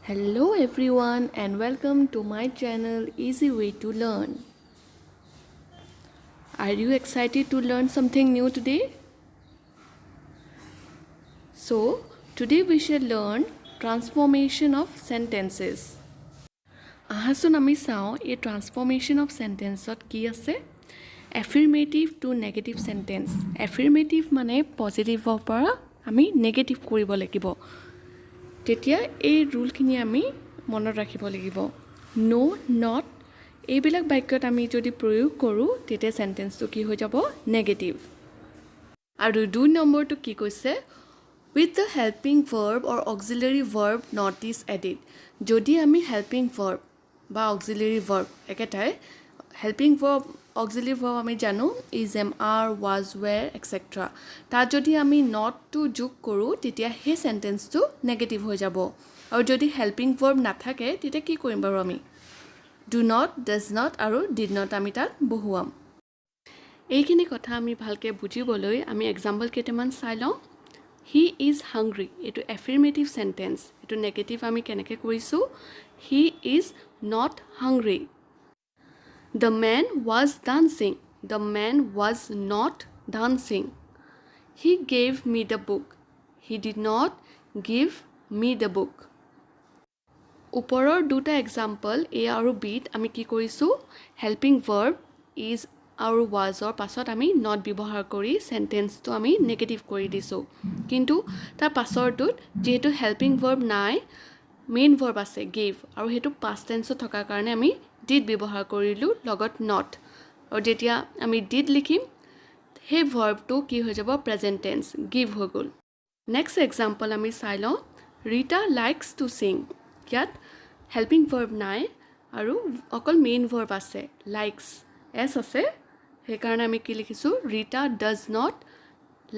Hello everyone and welcome to my channel Easy Way to Learn. Are you excited to learn something new today? So, today we shall learn transformation of sentences. আহাচোন আমি চাওঁ এই transformation of sentenceত কি আছে? Affirmative to negative sentence. Affirmative মানে পজিটিভৰ পৰা আমি negative কৰিব লাগিব। তেতিয়া এই ৰুলখিনি আমি মনত ৰাখিব লাগিব। নো নট এইবিলাক বাক্যত আমি যদি প্ৰয়োগ কৰোঁ তেতিয়া সেন্টেন্সটো কি হৈ যাব নেগেটিভ। আৰু 2 নম্বৰটো কি কৈছে with the helping verb or auxiliary verb not is added। যদি আমি helping verb বা auxiliary verb একেটাই helping verb auxiliary verb আমি জানো is am are was were etc তাত যদি আমি not to যোগ কৰোঁ তেতিয়া সেই সেন্টেন্সটো নেগেটিভ হৈ যাব। আৰু যদি helping verb নাথাকে তেতিয়া কি কৰিম বাৰু আমি do not does not আৰু did not আমি তাত বহুৱাম। এইখিনি কথা আমি ভালকে বুজিবলৈ আমি এক্সাম্পল কেইটামান চাই লওঁ। He is hungry এটো affirmative sentence এটো নেগেটিভ আমি কেনেকৈ কৰিছো he is not hungry। The man was dancing the man was not dancing। He gave me the book he did not give me the book। ওপৰৰ দুটা example এ আৰু বিত আমি কি কৰিছো হেল্পিং ভাৰ্ব is আৰু wasৰ পাছত আমি not ব্যৱহাৰ কৰি সেন্টেন্সটো আমি নেগেটিভ কৰি দিছো। কিন্তু তাৰ পাছৰটোত যেহেতু হেল্পিং ভাৰ্ব নাই মেইন ভাৰ্ব আছে gave আৰু হেতু past tense থকাৰ কাৰণে আমি did ব্যৱহাৰ কৰিলো লগত not। আৰু যেতিয়া আমি did লিখিম হে ভাৰ্বটো কি হৈ যাব প্ৰেজেন্ট টেন্স give হৈ গল। নেক্সট এক্সাম্পল আমি চাই লওঁ ৰিতা লাইকস টু সিং। ইয়াত হেল্পিং ভাৰ্ব নাই আৰু অকল মেইন ভাৰ্ব আছে লাইকস এস আছে সেইকাৰণে আমি কি লিখিছো Rita does not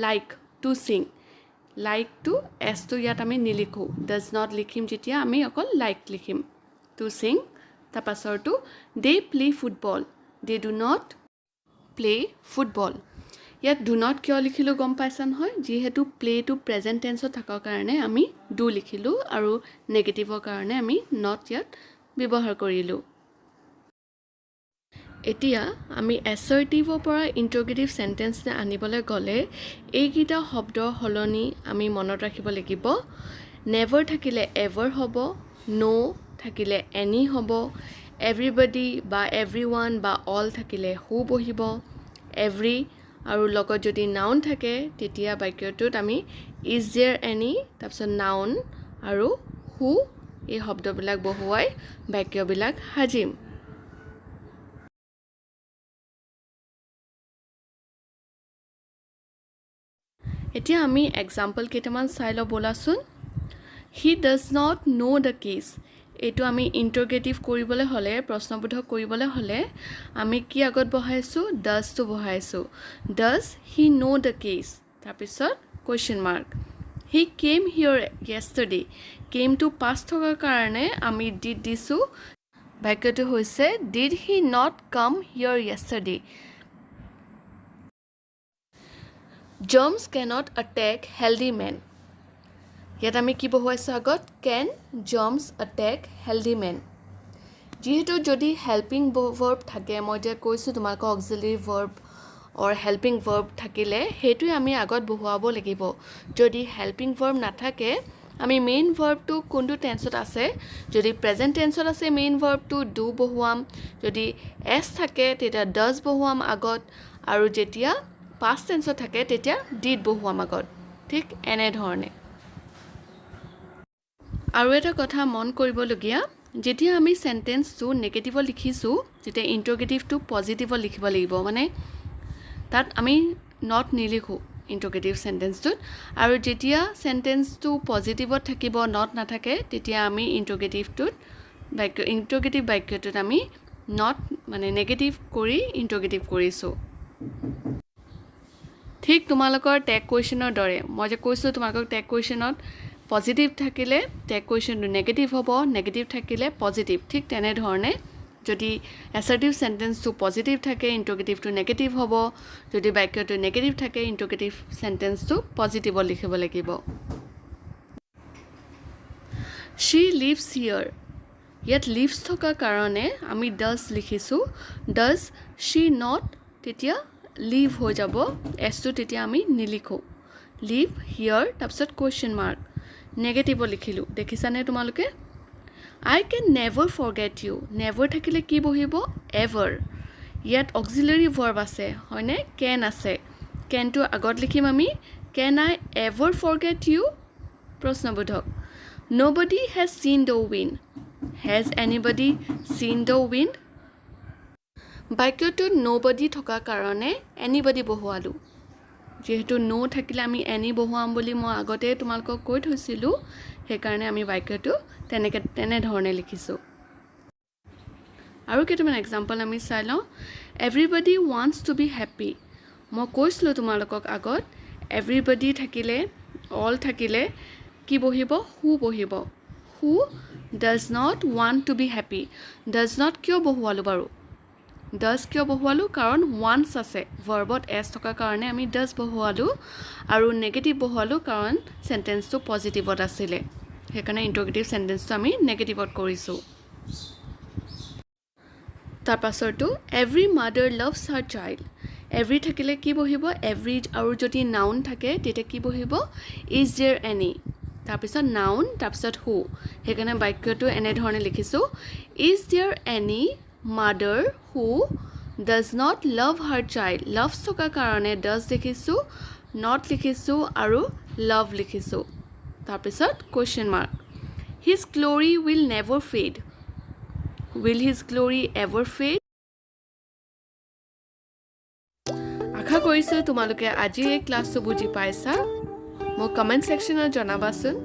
like to Singh. Like to এস টু ইয়াত আমি নিলিখো ডাজ নট লিখিম যেতিয়া আমি অকল লাইক লিখিম টু সিং। তাৰ পাছৰটো they play football they do not play football. ইয়াত ডু নট কিয় লিখিলো গম পাইছা নহয় যিহেতু প্লে টু প্ৰেজেন্ট টেন্সত থকাৰ কাৰণে আমি ডু লিখিলো আৰু নেগেটিভৰ কাৰণে আমি নট ইয়াত ব্যৱহাৰ কৰিলো। এতিয়া আমি assertiveৰ পৰা interrogative sentence আনিবলৈ গলে এইকেইটা শব্দৰ হলনি আমি মনত ৰাখিব লাগিব। never থাকিলে ever হ'ব no থাকিলে any হ'ব everybody বা everyone বা all থাকিলে who বহিব every আৰু লগত যদি noun থাকে তেতিয়া বাক্যটোত আমি is there any তাৰপিছত noun আৰু who এই শব্দবিলাক বহুৱাই বাক্যবিলাক সাজিম। এতিয়া আমি এক্সাম্পল কেইটামান চাই লওঁ বলাচোন। He does not know the case এইটো আমি ইন্টাৰগেটিভ কৰিবলৈ হলে প্ৰশ্নবোধক কৰিবলৈ হলে আমি কি আগত বহাইছো does টো বহাইছো does he know the case তাৰপিছত question mark। He came here yesterday came to past থকাৰ কাৰণে আমি did দিছো বাক্যটো হৈছে did he not come here yesterday। Germs cannot attack healthy men ইয়াত আমি কি বহুৱাইছো আগত can germs attack healthy men। যেহেতু যদি helping verb থাকে মই যে কৈছো তোমাক auxiliary verb or helping verb থাকিলে হেতুই আমি আগত বহুৱাব লাগিব। যদি helping verb নাথাকে আমি মেইন ভাৰ্বটো কোনটো টেন্সত আছে যদি প্ৰেজেন্ট টেন্সত আছে মেইন ভাৰ্বটো do বহুৱাম যদি s থাকে তেতিয়া does বহুৱাম আগত আৰু যেতিয়া past tense থাকে তেতিয়া did বহুৱাম আগত ঠিক এনে ধৰণে। আৰু এটা কথা মন কৰিবলগীয়া যেতিয়া আমি সেন্টেন্সটো নেগেটিভ লিখিছো তেতিয়া ইন্টাৰগেটিভটো পজিটিভ লিখিব লাগিব মানে তাত আমি not নিলিখো ইন্টাৰগেটিভ সেন্টেন্সটোত আৰু যেতিয়া সেন্টেন্সটো পজিটিভত থাকিব not নাথাকে তেতিয়া আমি ইন্টাৰগেটিভ বাক্যটোত আমি not মানে নেগেটিভ কৰি ইন্টাৰগেটিভ কৰিছো। ঠিক তোমালোকৰ টেগ কোৱেশ্চনৰ দৰে মই যে কৈছো তোমালোকক টেগ কোৱেশ্চনত পজিটিভ থাকিলে টেগ কোৱেশ্চনটো নেগেটিভ হ'ব নেগেটিভ থাকিলে পজিটিভ ঠিক তেনে ধৰণে যদি assertive সেন্টেন্সটো পজিটিভ থাকে ইন্টাৰগেটিভটো নেগেটিভ হ'ব যদি বাক্যটো নেগেটিভ থাকে ইন্টাৰগেটিভ সেন্টেন্সটো পজিটিভ লিখিব লাগিব। she lives here ইয়াত লিভছ থকা কাৰণে আমি does লিখিছোঁ does she not তেতিয়া লিভ হৈ যাব এছটো তেতিয়া আমি নিলিখোঁ লিভ হিয়াৰ তাৰপিছত কুৱেশ্যন মাৰ্ক নেগেটিভ লিখিলোঁ দেখিছানে তোমালোকে I can never forget you never থাকিলে কি বহিব ever ইয়াত অক্সিলাৰী ভাৰ্ব আছে হয়নে can আছে canটো আগত লিখিম আমি can I ever forget you প্ৰশ্নবোধক nobody has seen the wind has anybody seen the wind বাক্যটো nobody থকা কাৰণে anybody বহুৱালোঁ যেহেতু no থাকিলে আমি any বহুৱাম বুলি মই আগতে তোমালোকক কৈ থৈছিলোঁ সেইকাৰণে আমি বাক্যটো তেনে ধৰণে লিখিছোঁ আৰু কেইটামান এক্সাম্পল আমি চাই লওঁ everybody wants to be happy মই কৈছিলোঁ তোমালোকক আগত everybody থাকিলে all থাকিলে কি বহিব who বহিব who does not want to be happy does not কিয় বহুৱালোঁ বাৰু does কিয় বহুৱালোঁ কাৰণ wants আছে ভাৰ্বত s থকা কাৰণে আমি does বহুৱালোঁ আৰু নেগেটিভ বহুৱালোঁ কাৰণ সেন্টেন্সটো পজিটিভত আছিলে সেইকাৰণে ইন্টাৰগেটিভ সেন্টেন্সটো আমি নেগেটিভত কৰিছোঁ তাৰ পাছৰটো every mother loves her child every থাকিলে কি বহিব every আৰু যদি noun থাকে তেতিয়া কি বহিব is there any তাৰপিছত noun তাৰপিছত who সেইকাৰণে বাক্যটো এনে ধৰণে লিখিছোঁ is there any mother who does not love her child loves থকা কাৰণে does লিখিছোঁ not লিখিছোঁ আৰু love লিখিছোঁ তাৰপিছত question mark his glory will never fade will his glory ever fade আশা কৰিছোঁ তোমালোকে আজি এই ক্লাছটো বুজি পাইছা মোক কমেন্ট সেকশনত জনাবাচোন